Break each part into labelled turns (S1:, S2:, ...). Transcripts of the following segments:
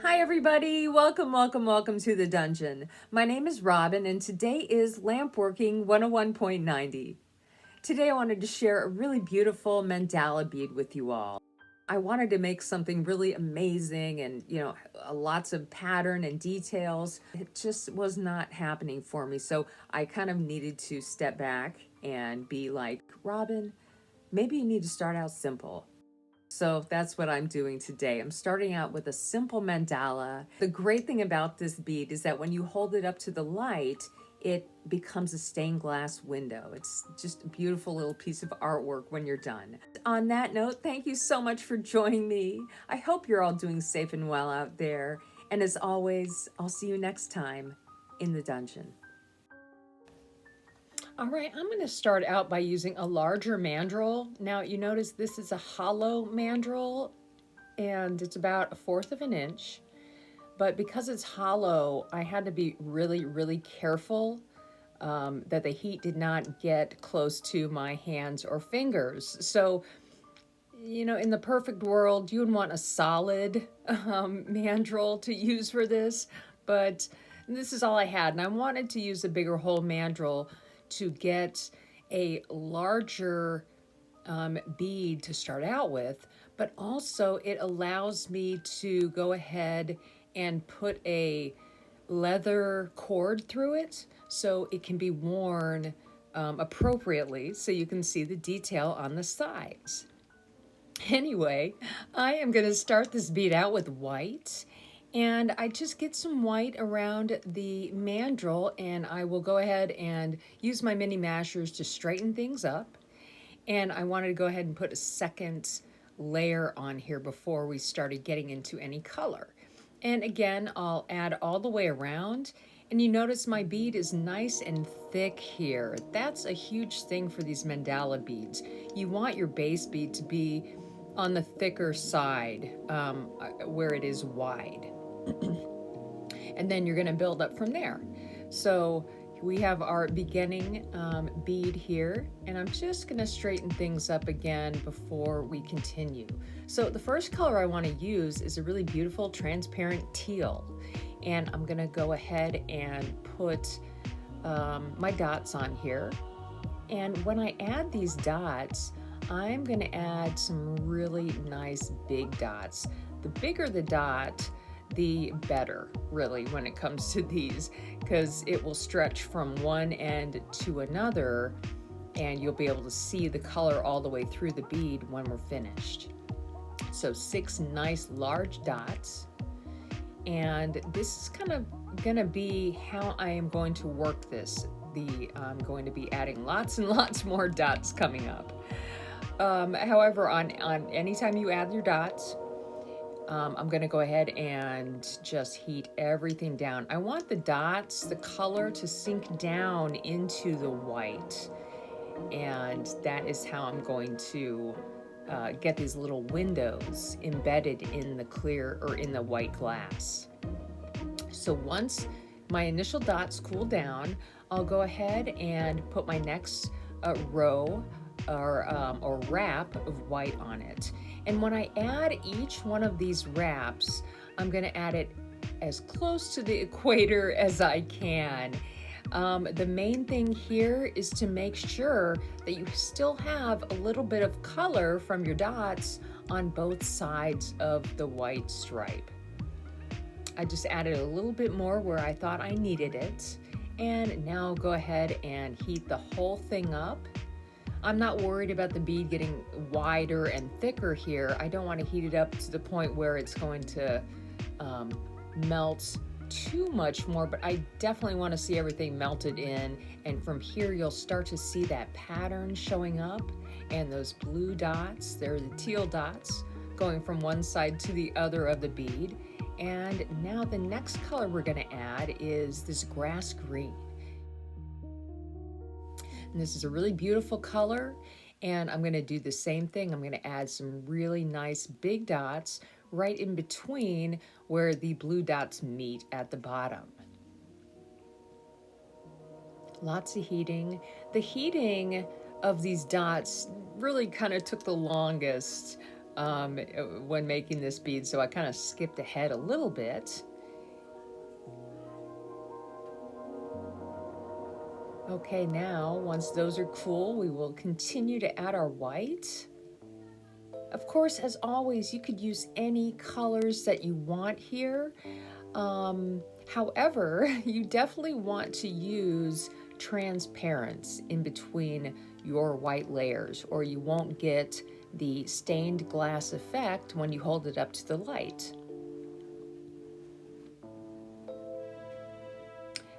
S1: Hi everybody, welcome to the dungeon. My name is Robin and today is Lampworking 101.90. Today I wanted to share a really beautiful mandala bead with you all. I wanted to make something really amazing and, lots of pattern and details. It just was not happening for me, so I kind of needed to step back and be like, Robin, maybe you need to start out simple. So that's what I'm doing today. I'm starting out with a simple mandala. The great thing about this bead is that when you hold it up to the light, it becomes a stained glass window. It's just a beautiful little piece of artwork when you're done. On that note, thank you so much for joining me. I hope you're all doing safe and well out there. And as always, I'll see you next time in the dungeon. All right, I'm going to start out by using a larger mandrel. Now you notice this is a hollow mandrel and it's about 1/4 of an inch. But because it's hollow, I had to be really careful that the heat did not get close to my hands or fingers. So, in the perfect world, you would want a solid mandrel to use for this, but this is all I had. And I wanted to use a bigger hole mandrel to get a larger bead to start out with, but also it allows me to go ahead and put a leather cord through it so it can be worn appropriately so you can see the detail on the sides. Anyway, I am going to start this bead out with white, and I just get some white around the mandrel, and I will go ahead and use my mini mashers to straighten things up. And I wanted to go ahead and put a second layer on here before we started getting into any color. And again, I'll add all the way around. And you notice my bead is nice and thick here. That's a huge thing for these mandala beads. You want your base bead to be on the thicker side where it is wide. And then you're going to build up from there. So we have our beginning bead here, and I'm just going to straighten things up again before we continue. So the first color I want to use is a really beautiful transparent teal, and I'm going to go ahead and put my dots on here. And when I add these dots, I'm going to add some really nice big dots. The bigger the dot, the better, really, when it comes to these, because it will stretch from one end to another and you'll be able to see the color all the way through the bead when we're finished. So 6 nice large dots, and this is kind of gonna be how I am going to work this. I'm going to be adding lots and lots more dots coming up. However, on anytime you add your dots, I'm going to go ahead and just heat everything down. I want the dots, the color, to sink down into the white. And that is how I'm going to get these little windows embedded in the clear or in the white glass. So once my initial dots cool down, I'll go ahead and put my next row or wrap of white on it. And when I add each one of these wraps, I'm going to add it as close to the equator as I can. The main thing here is to make sure that you still have a little bit of color from your dots on both sides of the white stripe. I just added a little bit more where I thought I needed it. And now go ahead and heat the whole thing up. I'm not worried about the bead getting wider and thicker here. I don't want to heat it up to the point where it's going to melt too much more, but I definitely want to see everything melted in. And from here, you'll start to see that pattern showing up, and those blue dots, they're the teal dots, going from one side to the other of the bead. And now the next color we're going to add is this grass green. And this is a really beautiful color, and I'm going to do the same thing. I'm going to add some really nice big dots right in between where the blue dots meet at the bottom. Lots of heating. The heating of these dots really kind of took the longest. when making this bead, so I kind of skipped ahead a little bit. Okay, now once those are cool, we will continue to add our white. Of course, as always, you could use any colors that you want here. However, you definitely want to use transparency in between your white layers, or you won't get the stained glass effect when you hold it up to the light.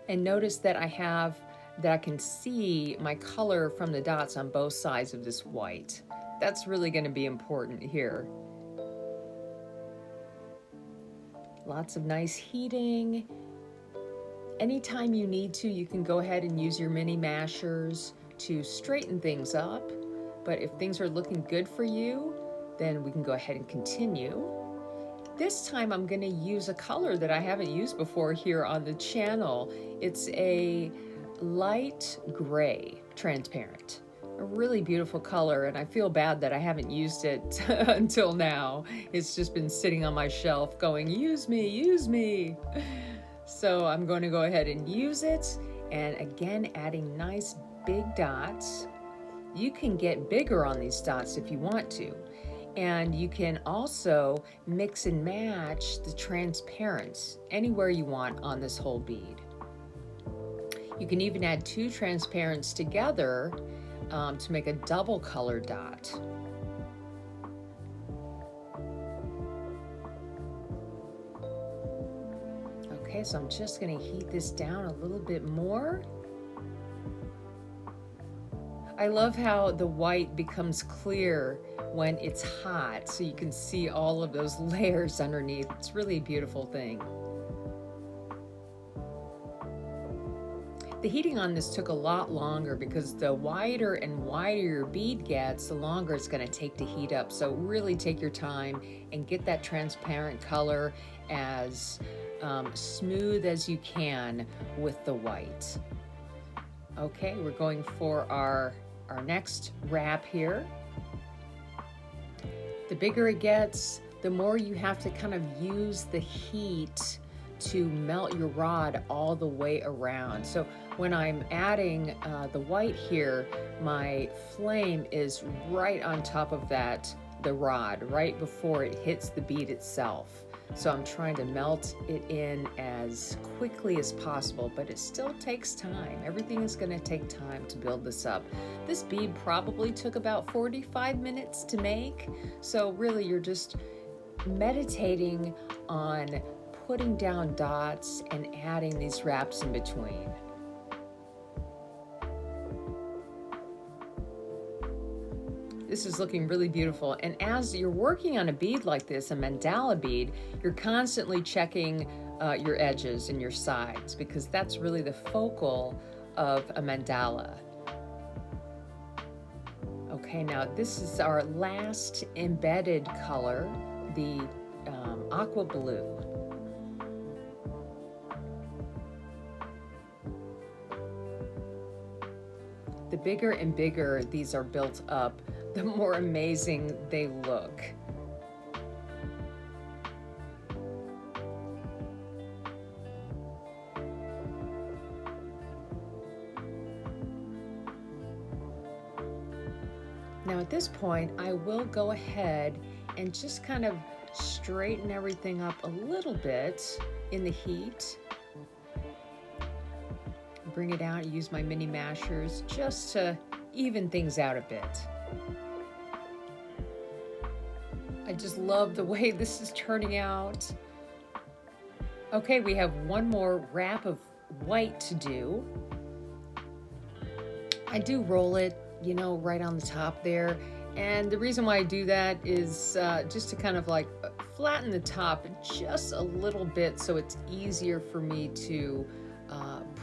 S1: And notice that I can see my color from the dots on both sides of this white. That's really going to be important here. Lots of nice heating. Anytime you need to, you can go ahead and use your mini mashers to straighten things up. But if things are looking good for you, then we can go ahead and continue. This time I'm going to use a color that I haven't used before here on the channel. It's a light gray transparent. A really beautiful color, and I feel bad that I haven't used it until now. It's just been sitting on my shelf going, use me, use me. So I'm going to go ahead and use it, and again adding nice big dots. You can get bigger on these dots if you want to, and you can also mix and match the transparents anywhere you want on this whole bead. You can even add two transparents together to make a double color dot. Okay, so I'm just going to heat this down a little bit more. I love how the white becomes clear when it's hot, so you can see all of those layers underneath. It's really a beautiful thing. The heating on this took a lot longer because the wider and wider your bead gets, the longer it's going to take to heat up. So really take your time and get that transparent color as smooth as you can with the white. Okay, we're going for our next wrap here. The bigger it gets, the more you have to kind of use the heat to melt your rod all the way around. So when I'm adding the white here, my flame is right on top of the rod, right before it hits the bead itself. So I'm trying to melt it in as quickly as possible, but it still takes time. Everything is going to take time to build this up. This bead probably took about 45 minutes to make. So really you're just meditating on putting down dots and adding these wraps in between. This is looking really beautiful. And as you're working on a bead like this, a mandala bead, you're constantly checking your edges and your sides, because that's really the focal of a mandala. Okay, now this is our last embedded color, the Aqua Blue. The bigger and bigger these are built up, the more amazing they look. Now at this point, I will go ahead and just kind of straighten everything up a little bit in the heat. Bring it out, use my mini mashers just to even things out a bit. I just love the way this is turning out. Okay, we have one more wrap of white to do. I do roll it, you know, right on the top there. And the reason why I do that is just to kind of like flatten the top just a little bit so it's easier for me to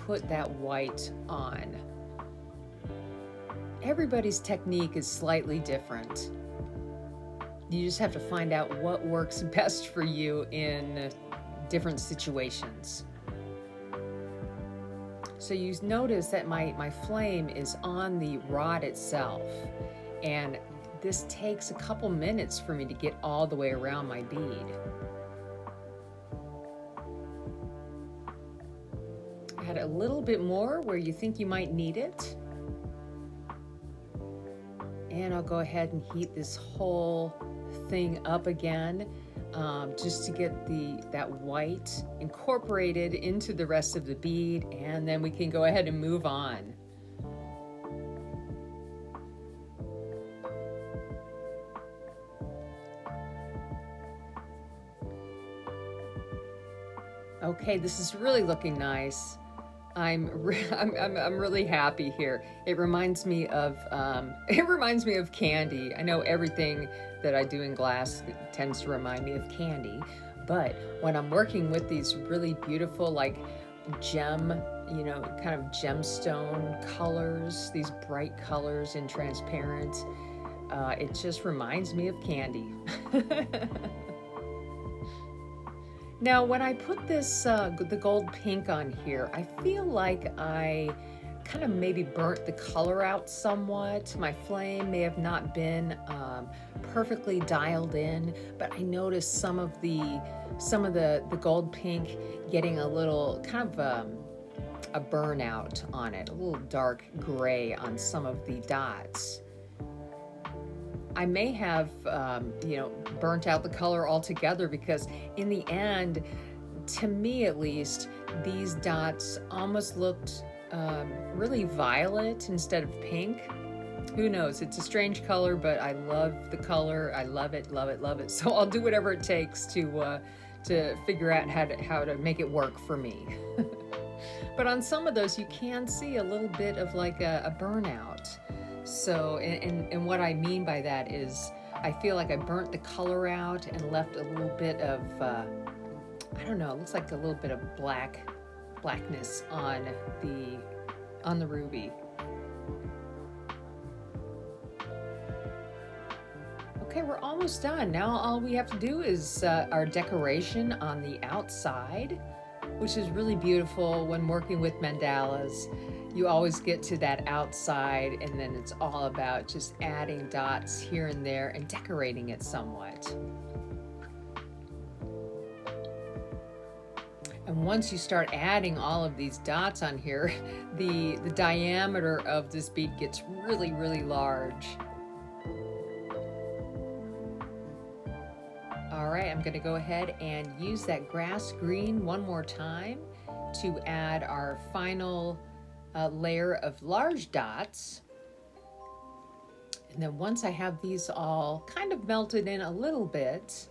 S1: put that white on. Everybody's technique is slightly different. You just have to find out what works best for you in different situations. So you notice that my flame is on the rod itself, and this takes a couple minutes for me to get all the way around my bead. Add a little bit more where you think you might need it. And I'll go ahead and heat this whole thing up again, just to get that white incorporated into the rest of the bead, and then we can go ahead and move on. Okay, this is really looking nice. I'm really happy here. It reminds me of candy. I know everything that I do in glass tends to remind me of candy, but when I'm working with these really beautiful, like gem, kind of gemstone colors, these bright colors in transparent, it just reminds me of candy. Now, when I put this, the gold pink on here, I feel like I kind of maybe burnt the color out somewhat. My flame may have not been perfectly dialed in, but I noticed some of the gold pink getting a little kind of a burnout on it, a little dark gray on some of the dots. I may have, burnt out the color altogether, because in the end, to me at least, these dots almost looked really violet instead of pink. Who knows? It's a strange color, but I love the color. I love it, love it, love it. So I'll do whatever it takes to figure out how to make it work for me. But on some of those, you can see a little bit of like a burnout. So, and what I mean by that is I feel like I burnt the color out and left a little bit of, I don't know, it looks like a little bit of blackness on the ruby. Okay, we're almost done. Now all we have to do is our decoration on the outside, which is really beautiful when working with mandalas. You always get to that outside, and then it's all about just adding dots here and there and decorating it somewhat. And once you start adding all of these dots on here, the diameter of this bead gets really, really large. All right, I'm gonna go ahead and use that grass green one more time to add our final layer of large dots. And then once I have these all kind of melted in a little bit,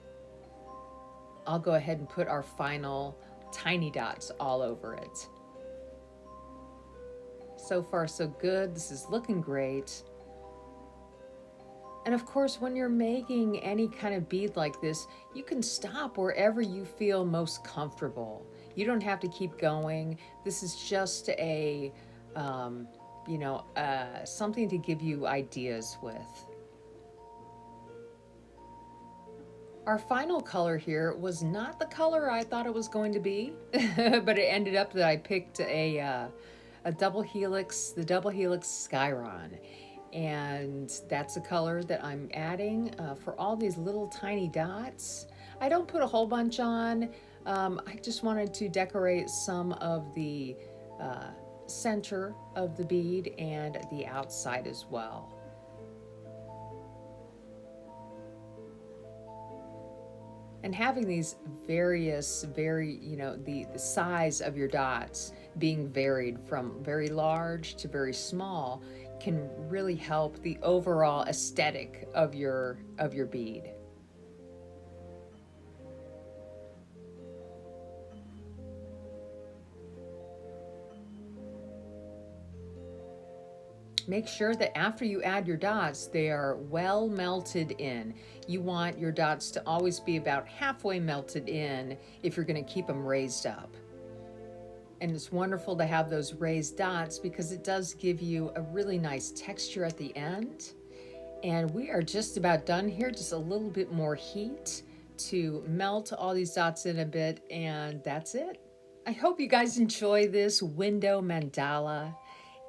S1: I'll go ahead and put our final tiny dots all over it. So far so good. This is looking great. And of course, when you're making any kind of bead like this, you can stop wherever you feel most comfortable. You don't have to keep going. This is just a something to give you ideas with. Our final color here was not the color I thought it was going to be, but it ended up that I picked a double helix, the double helix Skiron. And that's a color that I'm adding for all these little tiny dots. I don't put a whole bunch on. I just wanted to decorate some of the center of the bead and the outside as well. And having these various, the size of your dots being varied from very large to very small can really help the overall aesthetic of your bead. Make sure that after you add your dots, they are well melted in. You want your dots to always be about halfway melted in if you're going to keep them raised up. And it's wonderful to have those raised dots because it does give you a really nice texture at the end. And we are just about done here, just a little bit more heat to melt all these dots in a bit, and that's it. I hope you guys enjoy this window mandala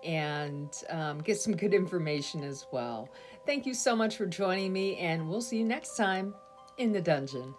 S1: and get some good information as well. Thank you so much for joining me, and we'll see you next time in the dungeon.